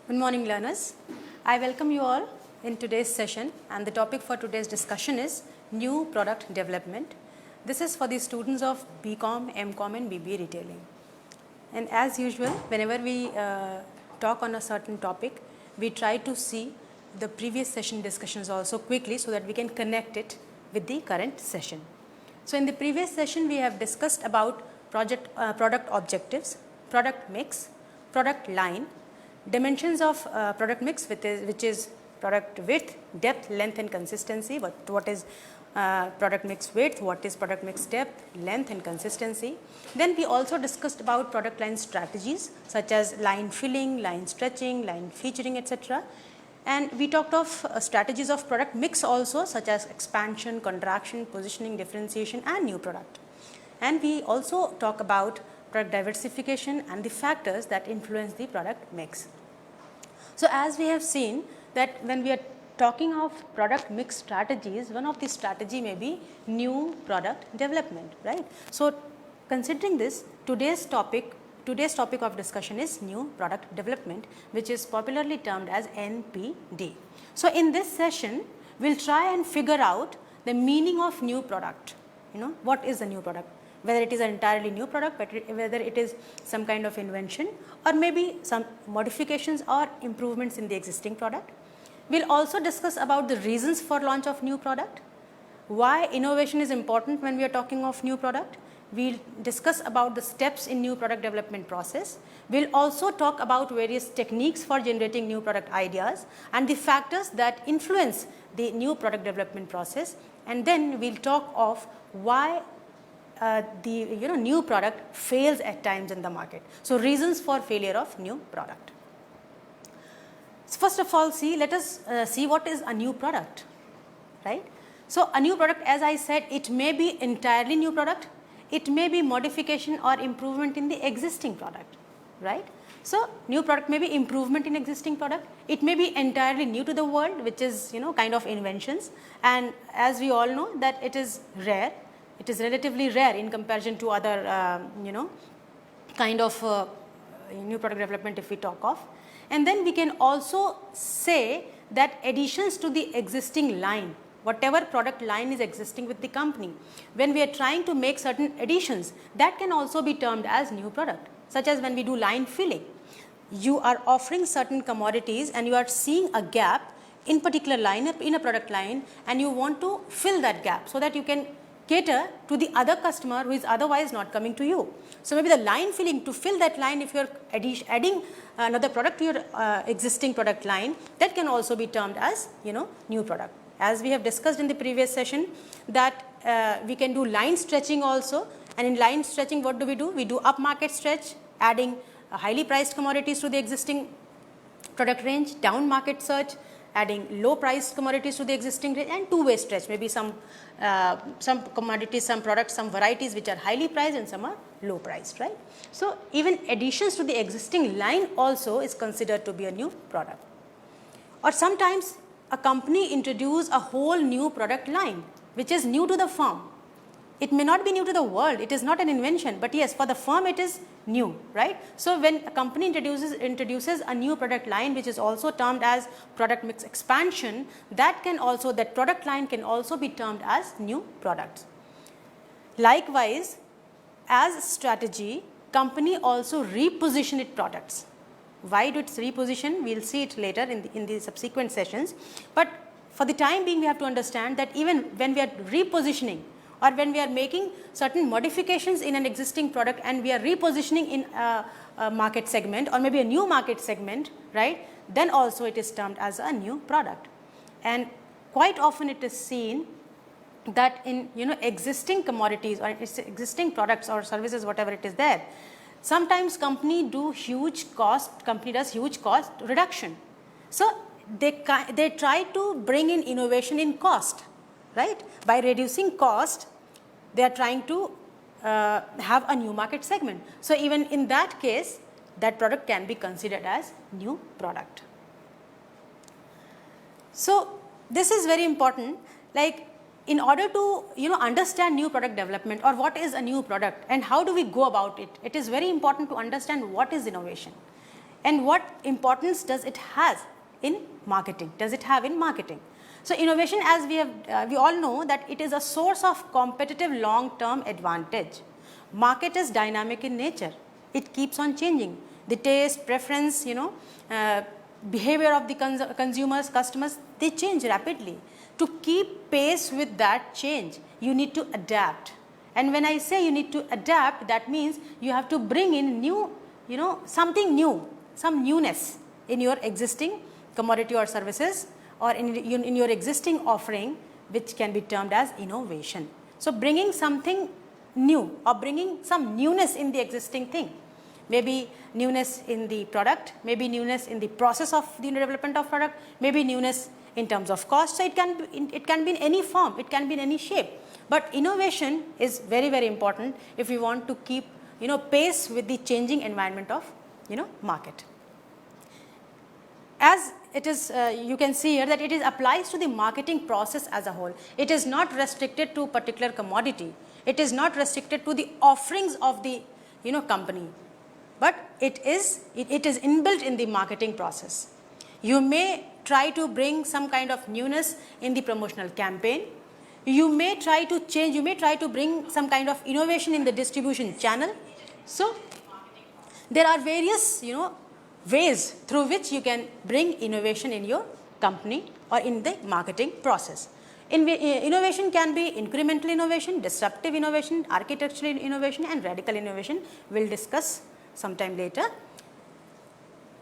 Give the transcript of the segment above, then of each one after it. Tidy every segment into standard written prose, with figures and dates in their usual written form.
Good morning, learners. I welcome you all in today's session, and the topic for today's discussion is new product development. This is for the students of BCom, MCom and BBA retailing. And as usual, whenever we talk on a certain topic, we try to see the previous session discussions also quickly so that we can connect it with the current session. So in the previous session, we have discussed about product objectives, product mix, product line, dimensions of product mix, which is product width, depth, length and consistency. What is product mix width, what is product mix depth, length and consistency. Then we also discussed about product line strategies such as line filling, line stretching, line featuring, etc. And we talked of strategies of product mix also, such as expansion, contraction, positioning, differentiation and new product. And we also talk about product diversification and the factors that influence the product mix. So as we have seen that when we are talking of product mix strategies, one of the strategy may be new product development, right? So considering this, today's topic of discussion is new product development, which is popularly termed as NPD. So in this session, we'll try and figure out the meaning of new product. What is a new product? Whether it is an entirely new product, whether it is some kind of invention or maybe some modifications or improvements in the existing product. We'll also discuss about the reasons for launch of new product, why innovation is important when we are talking of new product. We'll discuss about the steps in new product development process. We'll also talk about various techniques for generating new product ideas and the factors that influence the new product development process. And then we'll talk of why the new product fails at times in the market. So reasons for failure of new product. So first of all, let us see what is a new product, right? So a new product, as I said, it may be entirely new product. It may be modification or improvement in the existing product, right? So new product may be improvement in existing product. It may be entirely new to the world, which is kind of inventions. And as we all know that it is rare. It is relatively rare in comparison to other kind of new product development if we talk of. And then we can also say that additions to the existing line, whatever product line is existing with the company, when we are trying to make certain additions, that can also be termed as new product, such as when we do line filling. You are offering certain commodities and you are seeing a gap in particular line, in a product line, and you want to fill that gap so that you can cater to the other customer who is otherwise not coming to you. So maybe the line filling, to fill that line, if you are adding another product to your existing product line, that can also be termed as new product. As we have discussed in the previous session that we can do line stretching also, and in line stretching what do? We do up market stretch, adding highly priced commodities to the existing product range, down market search, adding low priced commodities to the existing range, and two-way stretch, maybe some commodities, some products, some varieties which are highly priced and some are low priced, right? So even additions to the existing line also is considered to be a new product. Or sometimes a company introduce a whole new product line which is new to the firm. It may not be new to the world, it is not an invention, but yes, for the firm it is new, right? So when a company introduces a new product line, which is also termed as product mix expansion, that product line can also be termed as new products. Likewise, as strategy, company also reposition its products. Why do it reposition? We'll see it later in the subsequent sessions. But for the time being, we have to understand that even when we are repositioning, or when we are making certain modifications in an existing product and we are repositioning in a market segment or maybe a new market segment, right, then also it is termed as a new product. And quite often it is seen that in existing commodities or existing products or services, whatever it is there, sometimes company does huge cost reduction. So they try to bring in innovation in cost. Right? By reducing cost, they are trying to have a new market segment. So even in that case, that product can be considered as new product. So this is very important. Like in order to understand new product development or what is a new product and how do we go about it, it is very important to understand what is innovation. and what importance does it have in marketing? So, innovation, as we all know, that it is a source of competitive long-term advantage. Market is dynamic in nature. It keeps on changing. The taste, preference, behavior of the consumers, customers, they change rapidly. To keep pace with that change, you need to adapt. And when I say you need to adapt, that means you have to bring in new, something new, some newness in your existing commodity or services, or in your existing offering, which can be termed as innovation. So, bringing something new or bringing some newness in the existing thing, maybe newness in the product, maybe newness in the process of the development of product, maybe newness in terms of cost. So, it can be in any form, it can be in any shape, but innovation is very, very important if we want to keep pace with the changing environment of market. As it is, you can see here that it applies to the marketing process as a whole. It is not restricted to particular commodity. It is not restricted to the offerings of the company, but it is inbuilt in the marketing process. You may try to bring some kind of newness in the promotional campaign. You may try to change. You may try to bring some kind of innovation in the distribution channel. So, there are various ways through which you can bring innovation in your company or in the marketing process. Innovation can be incremental innovation, disruptive innovation, architectural innovation, and radical innovation. We will discuss sometime later.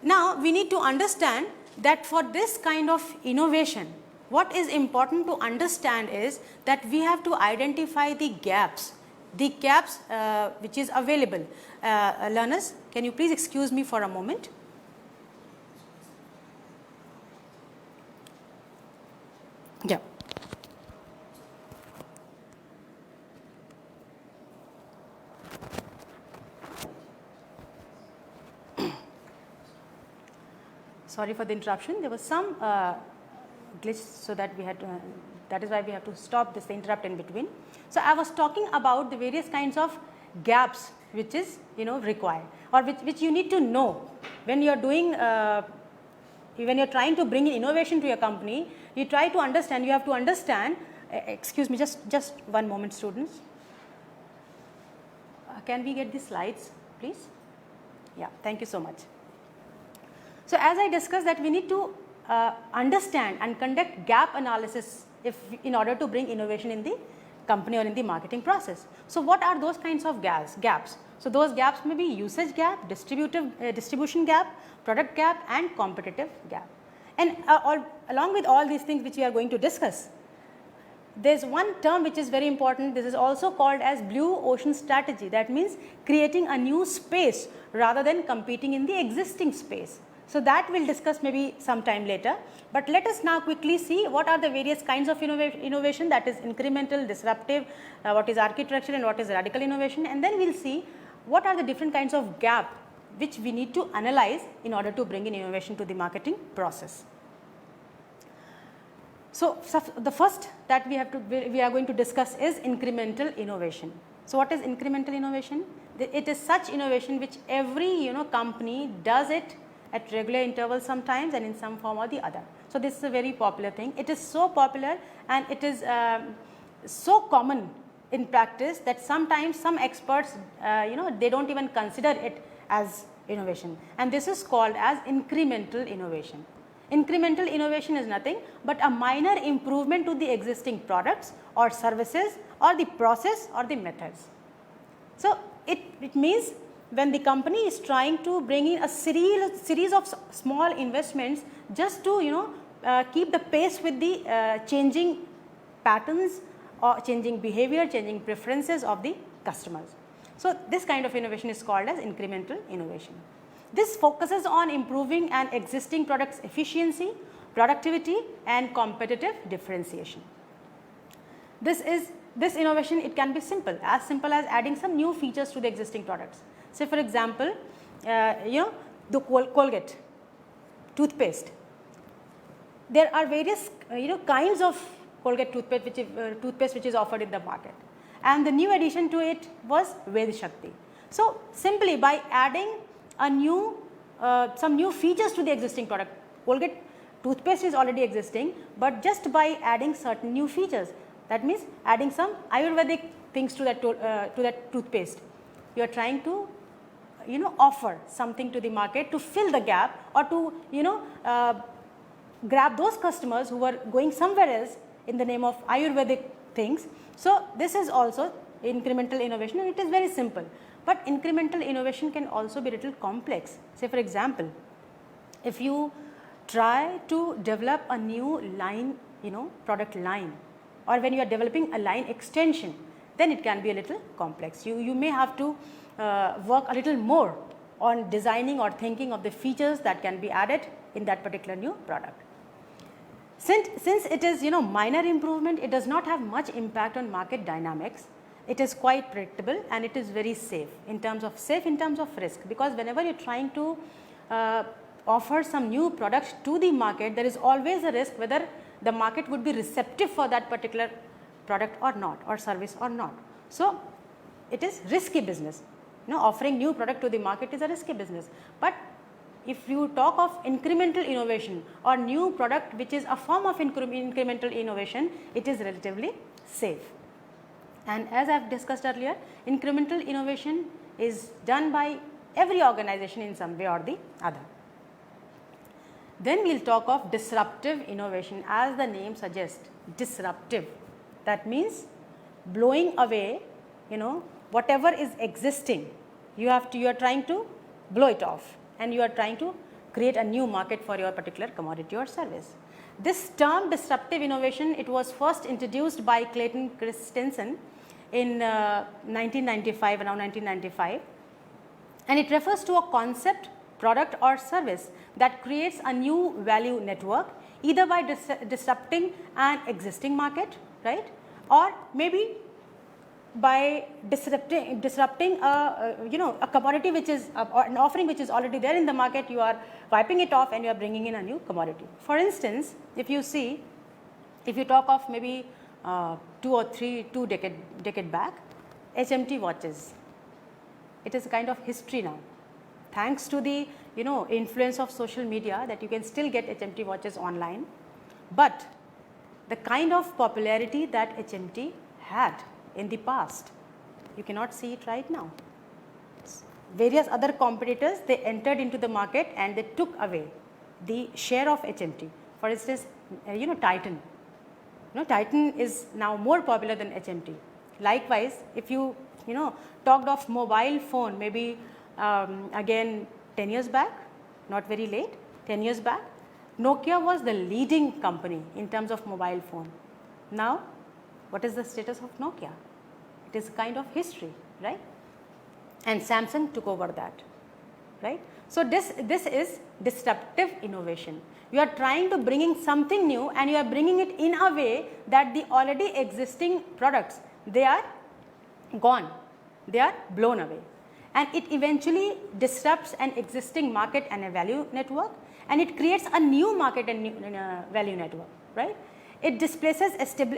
Now, we need to understand that for this kind of innovation, what is important to understand is that we have to identify the gaps which is available. Learners, can you please excuse me for a moment? Yeah. Sorry for the interruption. There was some glitch, so that we had to, that is why we have to stop this interrupt in between. So, I was talking about the various kinds of gaps which is required, or which you need to know when you are doing when you are trying to bring in innovation to your company. You try to understand, you have to understand, excuse me, just one moment, students. Can we get the slides, please? Yeah, thank you so much. So, as I discussed that we need to understand and conduct gap analysis in order to bring innovation in the company or in the marketing process. So, what are those kinds of gaps? So, those gaps may be usage gap, distribution gap, product gap, and competitive gap. And along with all these things which we are going to discuss, there is one term which is very important. This is also called as blue ocean strategy. That means creating a new space rather than competing in the existing space. So, that we will discuss maybe sometime later, but let us now quickly see what are the various kinds of innovation, that is incremental, disruptive, what is architectural and what is radical innovation, and then we will see what are the different kinds of gap which we need to analyze in order to bring in innovation to the marketing process. So, the first that we are going to discuss is incremental innovation. So, what is incremental innovation? It is such innovation which every company does it at regular intervals sometimes and in some form or the other. So, this is a very popular thing. It is so popular and it is so common in practice that sometimes some experts they do not even consider it as innovation, and this is called as incremental innovation. Incremental innovation is nothing but a minor improvement to the existing products or services or the process or the methods. So, it means when the company is trying to bring in a series of small investments just to keep the pace with the changing patterns or changing behavior, changing preferences of the customers. So, this kind of innovation is called as incremental innovation. This focuses on improving an existing product's efficiency, productivity, and competitive differentiation. This innovation, it can be simple as adding some new features to the existing products. Say for example, the Colgate toothpaste. There are various kinds of Colgate toothpaste which is offered in the market, and the new addition to it was Ved Shakti. So, simply by adding a new some new features to the existing product. Colgate toothpaste is already existing, but just by adding certain new features, that means adding some Ayurvedic things to that toothpaste, you are trying to offer something to the market to fill the gap, or to grab those customers who were going somewhere else in the name of Ayurvedic things. So this is also incremental innovation, and it is very simple. But incremental innovation can also be a little complex. Say for example, if you try to develop a new line, product line, or when you are developing a line extension, then it can be a little complex. You may have to work a little more on designing or thinking of the features that can be added in that particular new product. Since it is minor improvement, it does not have much impact on market dynamics. It is quite predictable, and it is very safe in terms of risk, because whenever you are trying to offer some new product to the market, there is always a risk whether the market would be receptive for that particular product or not, or service or not. So it is risky business. Offering new product to the market is a risky business. But if you talk of incremental innovation or new product which is a form of incremental innovation, it is relatively safe. And as I have discussed earlier, incremental innovation is done by every organization in some way or the other. Then we will talk of disruptive innovation. As the name suggests, disruptive, that means blowing away whatever is existing. You are trying to blow it off, and you are trying to create a new market for your particular commodity or service. This term disruptive innovation, it was first introduced by Clayton Christensen in 1995, around 1995, and it refers to a concept, product or service that creates a new value network, either by disrupting an existing market, right, or maybe by disrupting a commodity which is an offering which is already there in the market. You are wiping it off and you are bringing in a new commodity. For instance, if you talk of maybe 2 decade back, HMT watches, it is a kind of history now. Thanks to the influence of social media, that you can still get HMT watches online, but the kind of popularity that HMT had in the past, you cannot see it right now. Various other competitors, they entered into the market and they took away the share of HMT. For instance, Titan. Titan is now more popular than HMT. Likewise, if you talked of mobile phone, maybe again 10 years back, not very late, 10 years back, Nokia was the leading company in terms of mobile phone. Now, what is the status of Nokia? It is a kind of history, right? And Samsung took over that, right? So this is disruptive innovation. You are trying to bring in something new, and you are bringing it in a way that the already existing products, they are gone, they are blown away, and it eventually disrupts an existing market and a value network, and it creates a new market and new value network, right? It displaces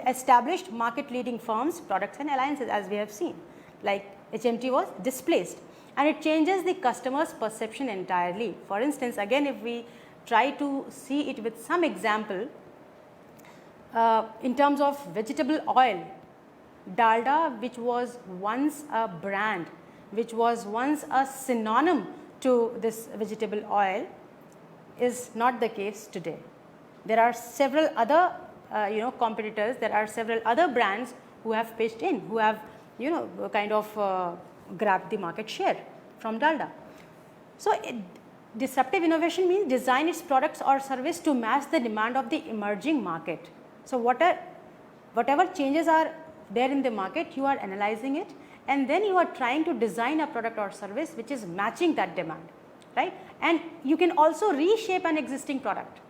established market leading firms, products and alliances, as we have seen, like HMT was displaced, and it changes the customer's perception entirely. For instance, again, if we try to see it with some example, in terms of vegetable oil, Dalda, which was once a brand, which was once a synonym to this vegetable oil, is not the case today. There are several other competitors, there are several other brands who have pitched in, who have kind of grabbed the market share from Dalda. So disruptive innovation means design its products or service to match the demand of the emerging market. So whatever changes are there in the market, you are analyzing it, and then you are trying to design a product or service which is matching that demand, right? And you can also reshape an existing product.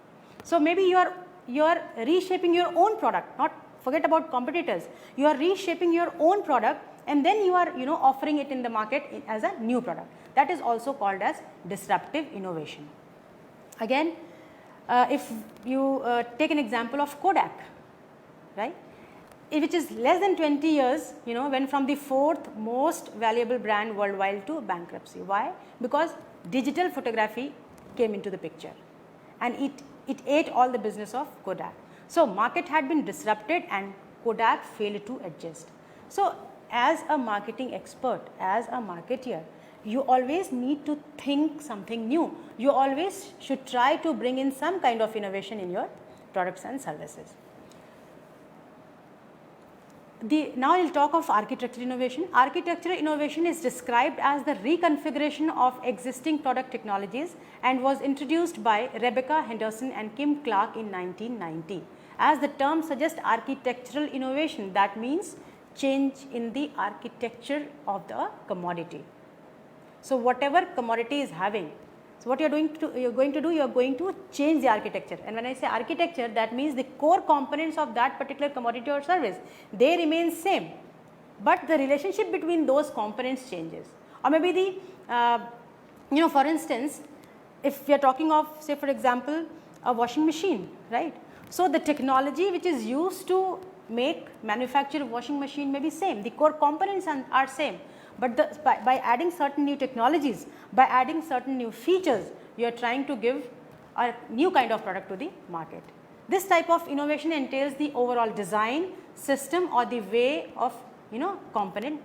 So maybe you are reshaping your own product, not forget about competitors. You are reshaping your own product, and then you are offering it in the market as a new product. That is also called as disruptive innovation. Again, if you take an example of Kodak, right, which is less than 20 years, went from the 4th most valuable brand worldwide to bankruptcy. Why? Because digital photography came into the picture, and it ate all the business of Kodak. So, market had been disrupted and Kodak failed to adjust. So, as a marketing expert, as a marketeer, you always need to think something new. You always should try to bring in some kind of innovation in your products and services. Now I will talk of architectural innovation. Architectural innovation is described as the reconfiguration of existing product technologies and was introduced by Rebecca Henderson and Kim Clark in 1990. As the term suggests, architectural innovation, that means change in the architecture of the commodity. So, whatever commodity is having, so what you are going to change the architecture, and when I say architecture, that means the core components of that particular commodity or service, they remain same, but the relationship between those components changes. Or maybe the for instance, if we are talking of, say for example, a washing machine, right. So, the technology which is used to manufacture washing machine may be same, the core components are same, but by adding certain new technologies, by adding certain new features, you are trying to give a new kind of product to the market. This type of innovation entails the overall design, system, or the way of components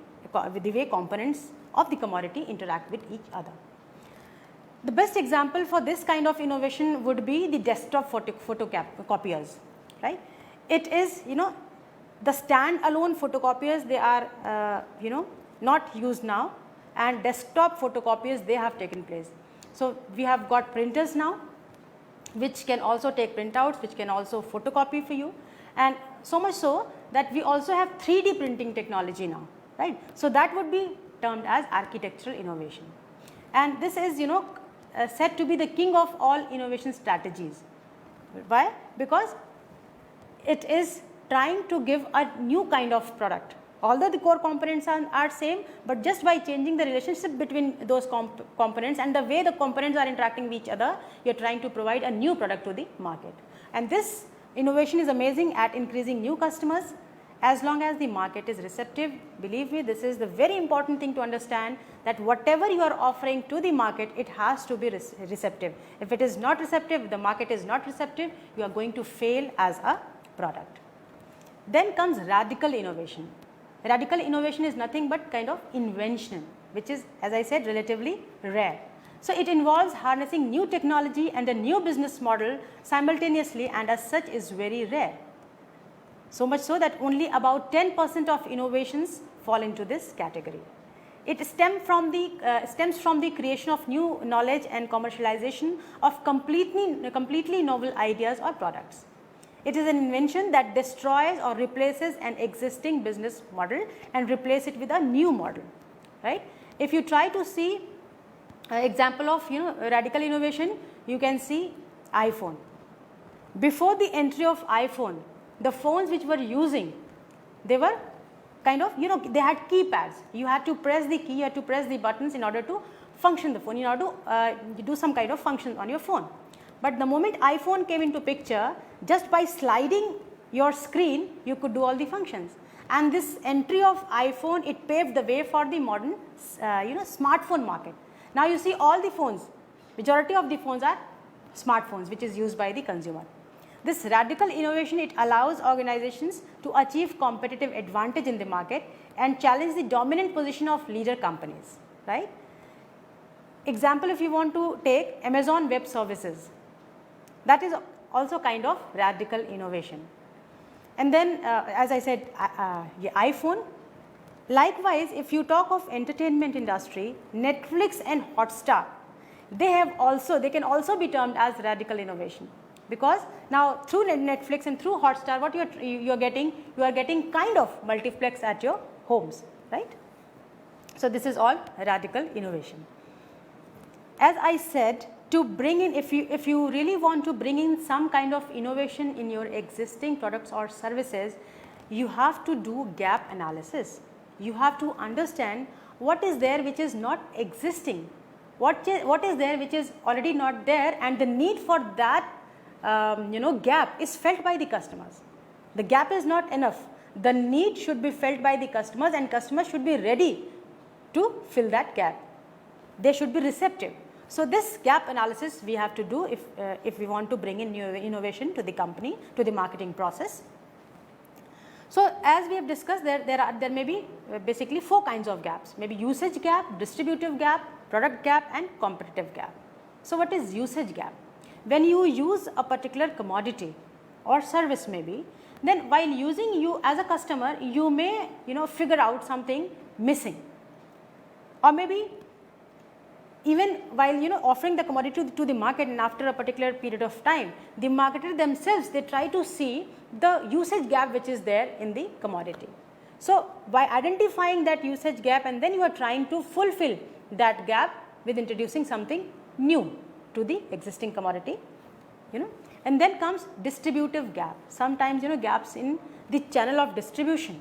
of the commodity interact with each other. The best example for this kind of innovation would be the desktop photocopiers, right. It is the stand-alone photocopiers, they are not used now, and desktop photocopiers, they have taken place. So, we have got printers now which can also take printouts, which can also photocopy for you, and so much so that we also have 3D printing technology now, right. So, that would be termed as architectural innovation, and this is said to be the king of all innovation strategies. Why? Because it is trying to give a new kind of product. Although the core components are same, but just by changing the relationship between those components and the way the components are interacting with each other, you are trying to provide a new product to the market. And this innovation is amazing at increasing new customers as long as the market is receptive. Believe me, this is the very important thing to understand, that whatever you are offering to the market, it has to be receptive. If it is not receptive, if the market is not receptive, you are going to fail as a product. Then comes radical innovation. Radical innovation is nothing but kind of invention, which is, as I said, relatively rare. So, it involves harnessing new technology and a new business model simultaneously, and as such is very rare. So much so that only about 10% of innovations fall into this category. It stems from the creation of new knowledge and commercialization of completely novel ideas or products. It is an invention that destroys or replaces an existing business model and replace it with a new model, right. If you try to see an example of radical innovation, you can see iPhone. Before the entry of iPhone, the phones which were using, they were kind of they had keypads. You had to press the key, you had to press the buttons in order to function the phone, in order to do some kind of function on your phone. But the moment iPhone came into picture, just by sliding your screen, you could do all the functions. And this entry of iPhone, it paved the way for the modern smartphone market. Now you see all the phones, majority of the phones are smartphones, which is used by the consumer. This radical innovation, it allows organizations to achieve competitive advantage in the market and challenge the dominant position of leader companies, right. Example, if you want to take Amazon Web Services, that is also kind of radical innovation. And then as I said, iPhone. Likewise, if you talk of entertainment industry, Netflix and Hotstar, they can also be termed as radical innovation, because now through Netflix and through Hotstar, what you are getting kind of multiplex at your homes, right. So, this is all radical innovation. As I said, to bring in, if you really want to bring in some kind of innovation in your existing products or services, you have to do gap analysis. You have to understand what is there which is not existing, what is there which is already not there, and the need for that gap is felt by the customers. The gap is not enough. The need should be felt by the customers, and customers should be ready to fill that gap. They should be receptive. So, this gap analysis we have to do if we want to bring in new innovation to the company, to the marketing process. So, as we have discussed, there may be basically 4 kinds of gaps, maybe usage gap, distributive gap, product gap and competitive gap. So, what is usage gap? When you use a particular commodity or service maybe, then while using, you as a customer, you may figure out something missing, or maybe even while offering the commodity to the market, and after a particular period of time, the marketer themselves, they try to see the usage gap which is there in the commodity. So, by identifying that usage gap, and then you are trying to fulfill that gap with introducing something new to the existing commodity, and then comes distributive gap. Sometimes gaps in the channel of distribution.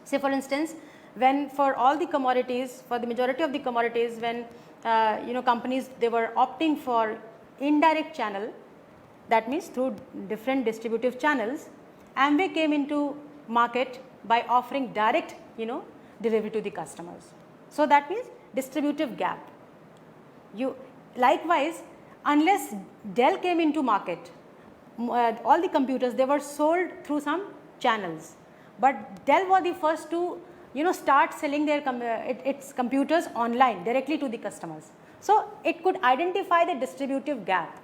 Say for instance, when for all the commodities, for the majority of the commodities, when companies, they were opting for indirect channel, that means through different distributive channels, Amway came into market by offering direct delivery to the customers. So, that means distributive gap. Likewise, unless Dell came into market, all the computers, they were sold through some channels, but Dell was the first to start selling their its computers online directly to the customers. So, it could identify the distributive gap.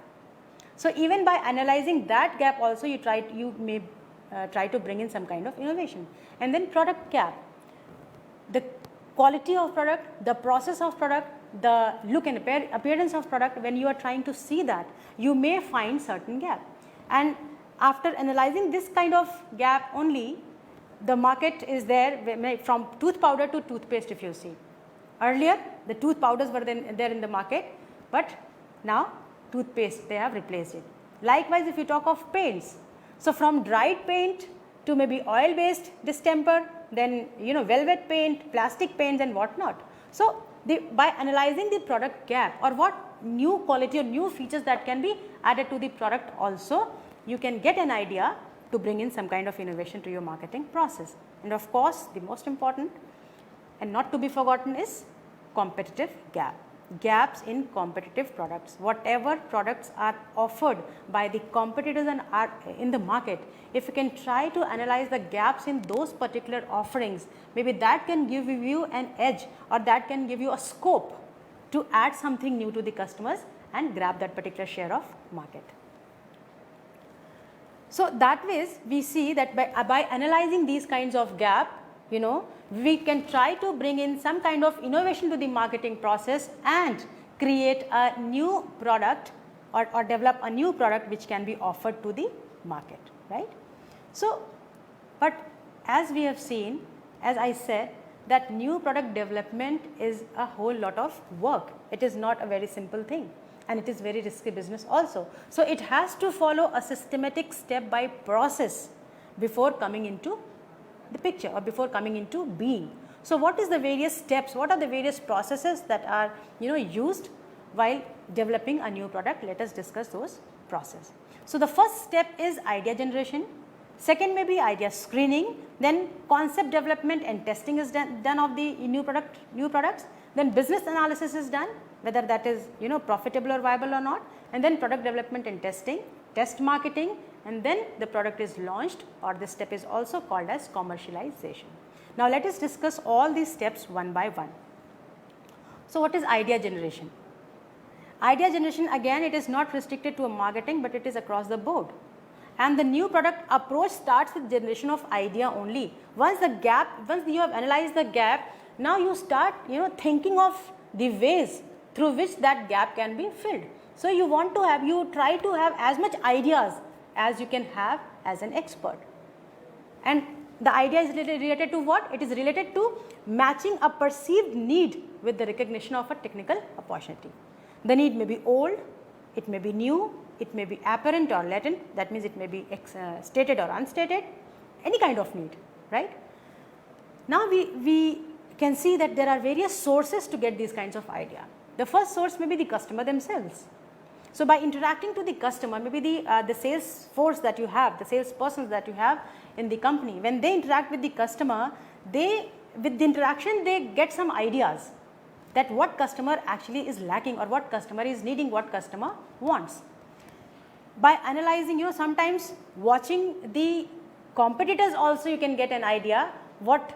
So, even by analyzing that gap also, you may try to bring in some kind of innovation. And then product gap, the quality of product, the process of product, the look and appearance of product, when you are trying to see that, you may find certain gap. And after analyzing this kind of gap only, the market is there from tooth powder to toothpaste. If you see, earlier the tooth powders were there in the market, but now toothpaste, they have replaced it. Likewise, if you talk of paints, so from dried paint to maybe oil based distemper, then velvet paint, plastic paints and what not. So, by analyzing the product gap, or what new quality or new features that can be added to the product also, you can get an idea to bring in some kind of innovation to your marketing process. And of course, the most important and not to be forgotten is competitive gap. Gaps in competitive products. Whatever products are offered by the competitors and are in the market, if you can try to analyze the gaps in those particular offerings, maybe that can give you an edge, or that can give you a scope to add something new to the customers and grab that particular share of market. So, that ways we see that by analyzing these kinds of gap, we can try to bring in some kind of innovation to the marketing process and create a new product or develop a new product which can be offered to the market, right. So, but as we have seen, as I said, that new product development is a whole lot of work. It is not a very simple thing, and it is very risky business also. So, it has to follow a systematic step by process before coming into the picture or before coming into being. So, what is the various steps, what are the various processes that are used while developing a new product? Let us discuss those processes. So, the first step is idea generation, second may be idea screening, then concept development and testing is done of the new products, then business analysis is done, whether that is profitable or viable or not, and then product development and testing, test marketing, and then the product is launched, or this step is also called as commercialization. Now, let us discuss all these steps one by one. So, what is idea generation? Idea generation, again, it is not restricted to a marketing, but it is across the board. And the new product approach starts with generation of idea only. Once you have analyzed the gap, now you start thinking of the ways through which that gap can be filled. So, you try to have as much ideas as you can have as an expert. And the idea is related to what? It is related to matching a perceived need with the recognition of a technical opportunity. The need may be old, it may be new, it may be apparent or latent, that means it may be stated or unstated, any kind of need, right. Now, we can see that there are various sources to get these kinds of idea. The first source may be the customer themselves. So, by interacting to the customer, maybe the sales force that you have, the sales persons that you have in the company, when they interact with the customer, with the interaction they get some ideas. that what customer actually is lacking or what customer is needing, what customer wants. By analyzing, sometimes watching the competitors also, you can get an idea what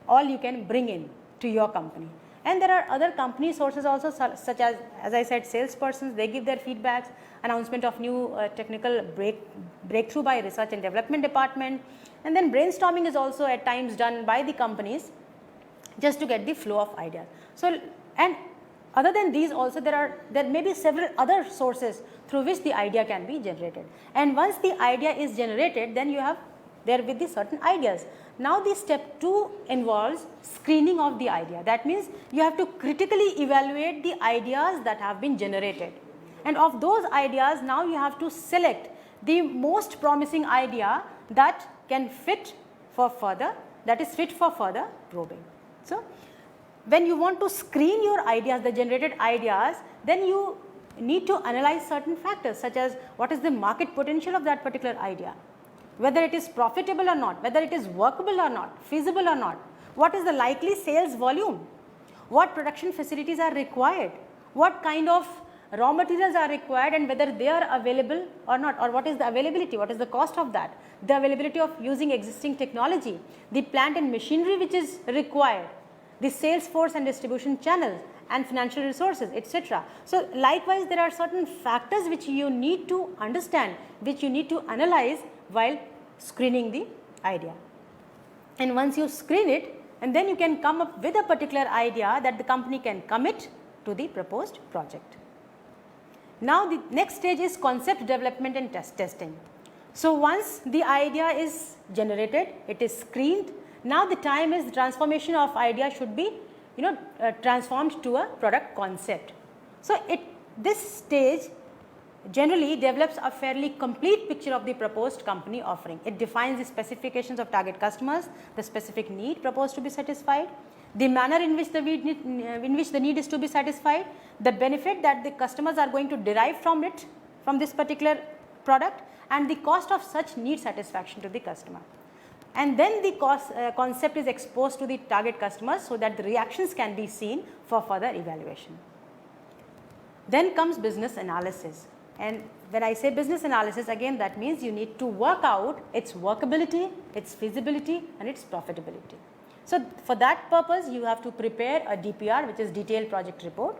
all you can bring in to your company. And there are other company sources also, such as I said, salespersons, they give their feedbacks, announcement of new technical breakthrough by research and development department, and then brainstorming is also at times done by the companies just to get the flow of ideas. So, and other than these also there may be several other sources through which the idea can be generated. And once the idea is generated, then you have there with the certain ideas. Now the step 2 involves screening of the idea. That means you have to critically evaluate the ideas that have been generated. And of those ideas, now you have to select the most promising idea that can fit for further, that is fit for further probing. So, when you want to screen your ideas, the generated ideas, then you need to analyze certain factors such as what is the market potential of that particular idea, whether it is profitable or not, whether it is workable or not, feasible or not, what is the likely sales volume, what production facilities are required, what kind of raw materials are required and whether they are available or not, or what is the availability, what is the cost of that, the availability of using existing technology, the plant and machinery which is required, the sales force and distribution channels and financial resources, etc. So, likewise there are certain factors which you need to understand, which you need to analyze while screening the idea. And once you screen it, and then you can come up with a particular idea that the company can commit to the proposed project. Now, the next stage is concept development and testing. So, once the idea is generated, it is screened. Now, the time is the transformation of idea should be transformed to a product concept. So, this stage generally develops a fairly complete picture of the proposed company offering. It defines the specifications of target customers, the specific need proposed to be satisfied, the manner in which the need is to be satisfied, the benefit that the customers are going to derive from it, from this particular product, and the cost of such need satisfaction to the customer. And then the concept is exposed to the target customers so that the reactions can be seen for further evaluation. Then comes business analysis. And when I say business analysis, again that means you need to work out its workability, its feasibility and its profitability. So, for that purpose you have to prepare a DPR, which is detailed project report.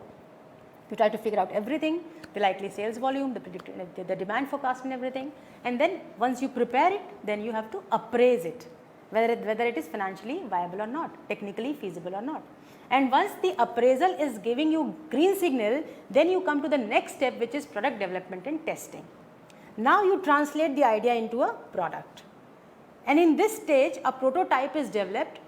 You try to figure out everything, the likely sales volume, the demand forecast and everything, and then once you prepare it, then you have to appraise it, whether it is financially viable or not, technically feasible or not. And once the appraisal is giving you green signal, then you come to the next step, which is product development and testing. Now you translate the idea into a product, and in this stage a prototype is developed,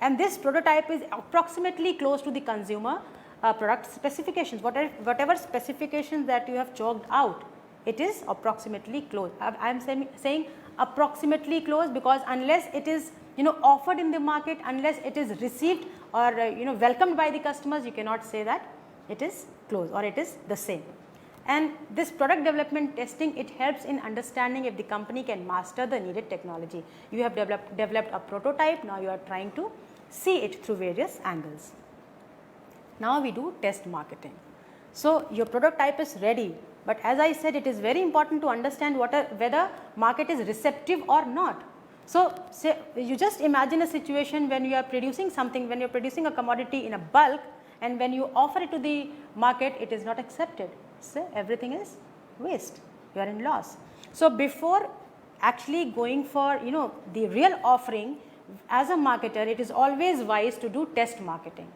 and this prototype is approximately close to the consumer product specifications. Whatever specifications that you have chalked out, it is approximately close. I am saying approximately close because unless it is offered in the market, unless it is received or welcomed by the customers, you cannot say that it is close or it is the same. And this product development testing, it helps in understanding if the company can master the needed technology. You have developed a prototype, now you are trying to see it through various angles. Now we do test marketing. So, your prototype is ready, but as I said, it is very important to understand whether market is receptive or not. So, say you just imagine a situation when you are producing something, when you are producing a commodity in a bulk, and when you offer it to the market, it is not accepted. So, everything is waste, you are in loss. So, before actually going for the real offering, as a marketer, it is always wise to do test marketing.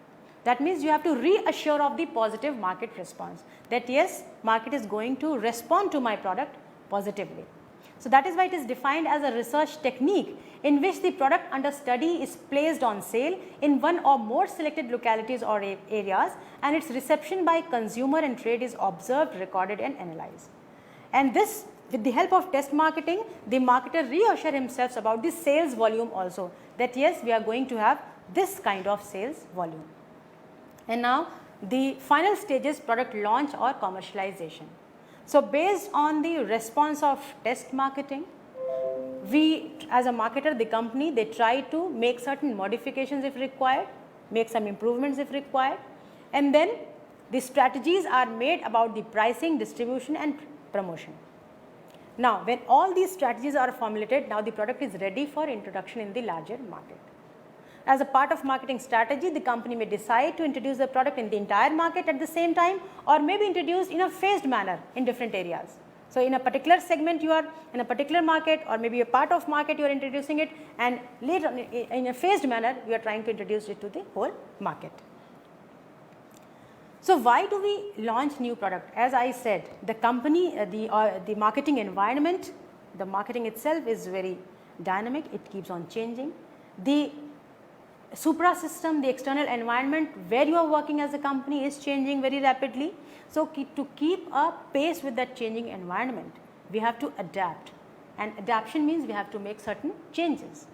That means you have to reassure of the positive market response, that yes, market is going to respond to my product positively. So, that is why it is defined as a research technique in which the product under study is placed on sale in one or more selected localities or areas, and its reception by consumer and trade is observed, recorded and analyzed. And this, with the help of test marketing, the marketer reassures himself about the sales volume also, that yes, we are going to have this kind of sales volume. And now the final stage is product launch or commercialization. So, based on the response of test marketing, we as a marketer, the company, they try to make certain modifications if required, make some improvements if required, and then the strategies are made about the pricing, distribution and promotion. Now, when all these strategies are formulated, now the product is ready for introduction in the larger market. As a part of marketing strategy, the company may decide to introduce the product in the entire market at the same time, or maybe introduce in a phased manner in different areas. So, in a particular segment you are in a particular market, or maybe a part of market you are introducing it, and later in a phased manner you are trying to introduce it to the whole market. So, why do we launch new product? As I said, the company, the marketing environment, the marketing itself is very dynamic, it keeps on changing. The supra system, the external environment where you are working as a company is changing very rapidly. So, to keep a pace with that changing environment, we have to adapt, and adaptation means we have to make certain changes.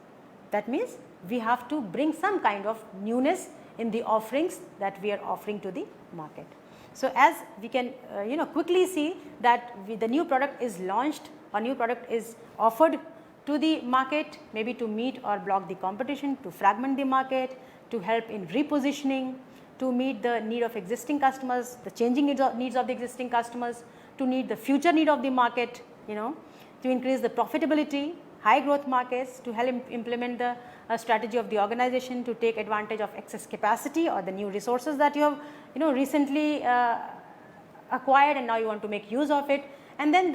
That means we have to bring some kind of newness in the offerings that we are offering to the market. So, as we can quickly see that the new product is launched, or new product is offered to the market, maybe to meet or block the competition, to fragment the market, to help in repositioning, to meet the need of existing customers, the changing needs of the existing customers, to meet the future need of the market, to increase the profitability, high growth markets, to help implement the strategy of the organization, to take advantage of excess capacity or the new resources that you have recently acquired and now you want to make use of it, and then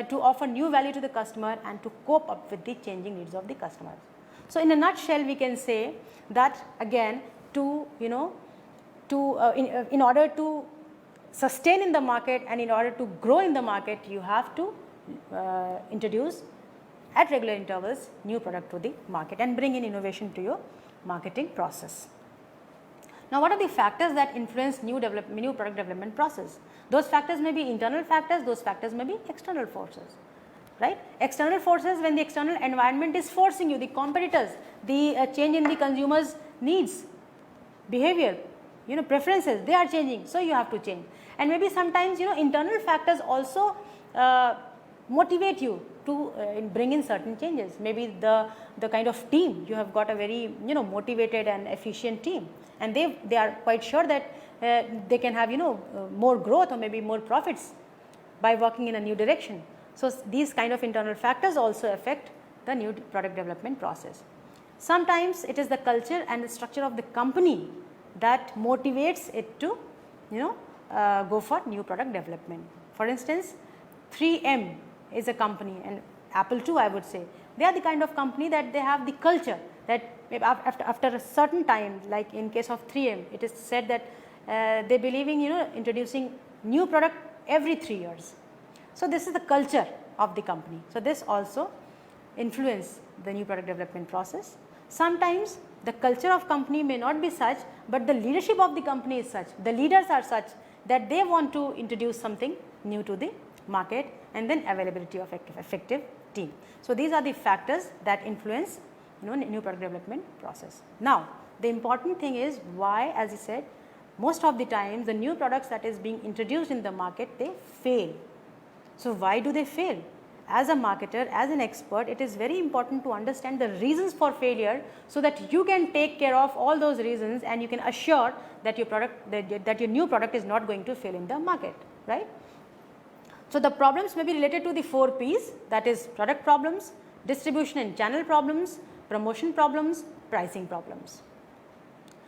to offer new value to the customer and to cope up with the changing needs of the customers. So, in a nutshell we can say that again in order to sustain in the market and in order to grow in the market, you have to introduce at regular intervals new product to the market and bring in innovation to your marketing process. Now, what are the factors that influence new product development process? Those factors may be internal factors, those factors may be external forces, right? External forces, when the external environment is forcing you, the competitors, the change in the consumer's needs, behavior, preferences, they are changing, so you have to change. And maybe sometimes internal factors also motivate you to bring in certain changes. Maybe the kind of team, you have got a very motivated and efficient team, and they are quite sure that they can have more growth or maybe more profits by working in a new direction. So, these kind of internal factors also affect the new product development process. Sometimes it is the culture and the structure of the company that motivates it to go for new product development. For instance, 3M is a company, and Apple too, I would say, they are the kind of company that they have the culture that after a certain time, like in case of 3M, it is said that they believe in introducing new product every 3 years. So, this is the culture of the company. So, this also influence the new product development process. Sometimes the culture of company may not be such, but the leadership of the company is such, the leaders are such that they want to introduce something new to the market, and then availability of effective team. So, these are the factors that influence new product development process. Now, the important thing is why, as I said, most of the times the new products that is being introduced in the market, they fail. So, why do they fail? As a marketer, as an expert, it is very important to understand the reasons for failure, so that you can take care of all those reasons and you can assure that your new product is not going to fail in the market, right? So, the problems may be related to the 4 P's, that is product problems, distribution and channel problems, promotion problems, pricing problems,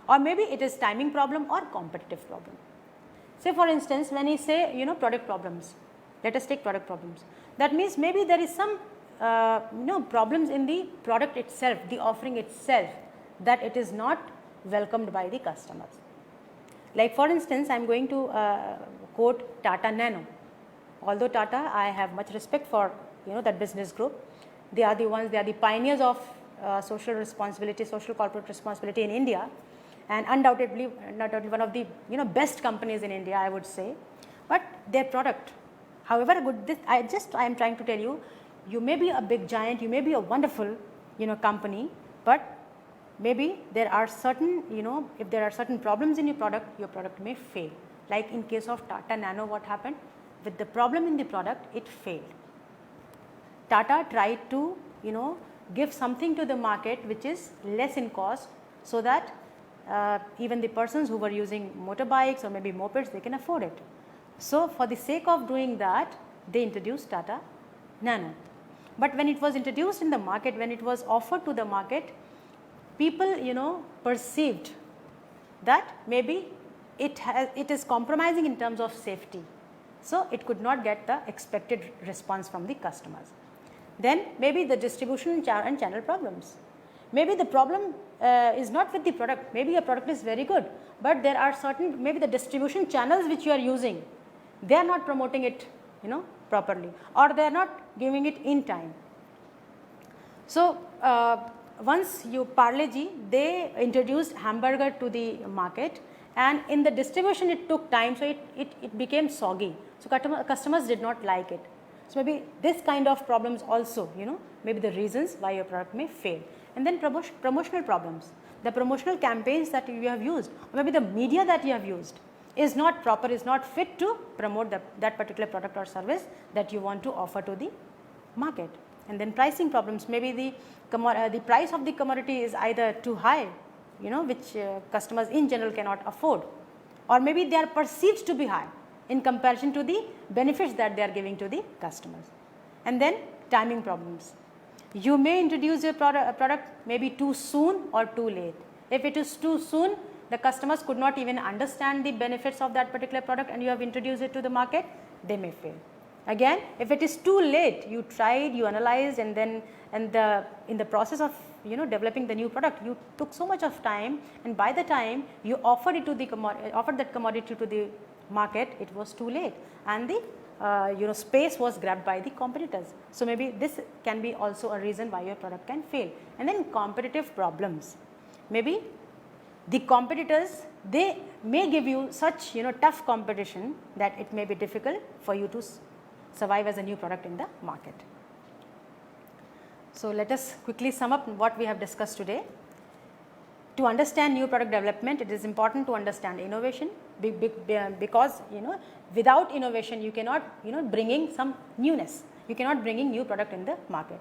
or maybe it is timing problem or competitive problem. Say for instance, when we say product problems, let us take product problems. That means maybe there is some problems in the product itself, the offering itself, that it is not welcomed by the customers. Like for instance, I am going to quote Tata Nano. Although Tata, I have much respect for that business group. They are the ones, they are the pioneers of social responsibility, social corporate responsibility in India, and undoubtedly one of the best companies in India, I would say. But their product, however good, I am trying to tell you, you may be a big giant, you may be a wonderful company, but maybe there are certain if there are certain problems in your product may fail. Like in case of Tata Nano, what happened? With the problem in the product, it failed. Tata tried to give something to the market which is less in cost, so that even the persons who were using motorbikes or maybe mopeds, they can afford it. So, for the sake of doing that, they introduced Tata Nano. But when it was introduced in the market, when it was offered to the market, people perceived that maybe it is compromising in terms of safety. So, it could not get the expected response from the customers. Then maybe the distribution and channel problems. Maybe the problem is not with the product, maybe your product is very good, but there are certain, maybe the distribution channels which you are using, they are not promoting it properly, or they are not giving it in time. So, once Parle-G, they introduced hamburger to the market, and in the distribution it took time, so it became soggy. So, customers did not like it. So, maybe this kind of problems also, maybe the reasons why your product may fail. And then promotional problems, the promotional campaigns that you have used, or maybe the media that you have used is not proper, is not fit to promote that particular product or service that you want to offer to the market. And then pricing problems, maybe the price of the commodity is either too high, which customers in general cannot afford, or maybe they are perceived to be high in comparison to the benefits that they are giving to the customers. And then timing problems. You may introduce your product maybe too soon or too late. If it is too soon, the customers could not even understand the benefits of that particular product and you have introduced it to the market, they may fail. Again, if it is too late, you tried, you analyzed, and then in the process of developing the new product, you took so much of time, and by the time you offered that commodity to the market, it was too late, and the space was grabbed by the competitors. So, maybe this can be also a reason why your product can fail. And then competitive problems, maybe the competitors, they may give you such tough competition that it may be difficult for you to survive as a new product in the market. So, let us quickly sum up what we have discussed today. To understand new product development, it is important to understand innovation, because without innovation you cannot bringing some newness, you cannot bringing new product in the market.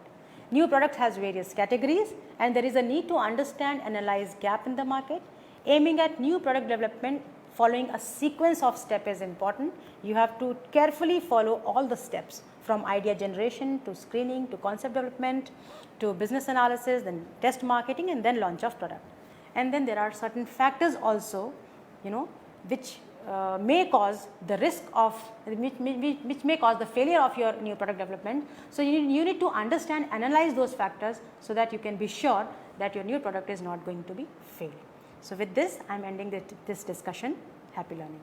New product has various categories, and there is a need to understand, analyze gap in the market. Aiming at new product development following a sequence of steps is important. You have to carefully follow all the steps, from idea generation to screening to concept development to business analysis, then test marketing, and then launch of product. And then there are certain factors also which may cause the risk of which may cause the failure of your new product development. So, you need to understand, analyze those factors so that you can be sure that your new product is not going to be failed. So, with this I am ending this discussion. Happy learning.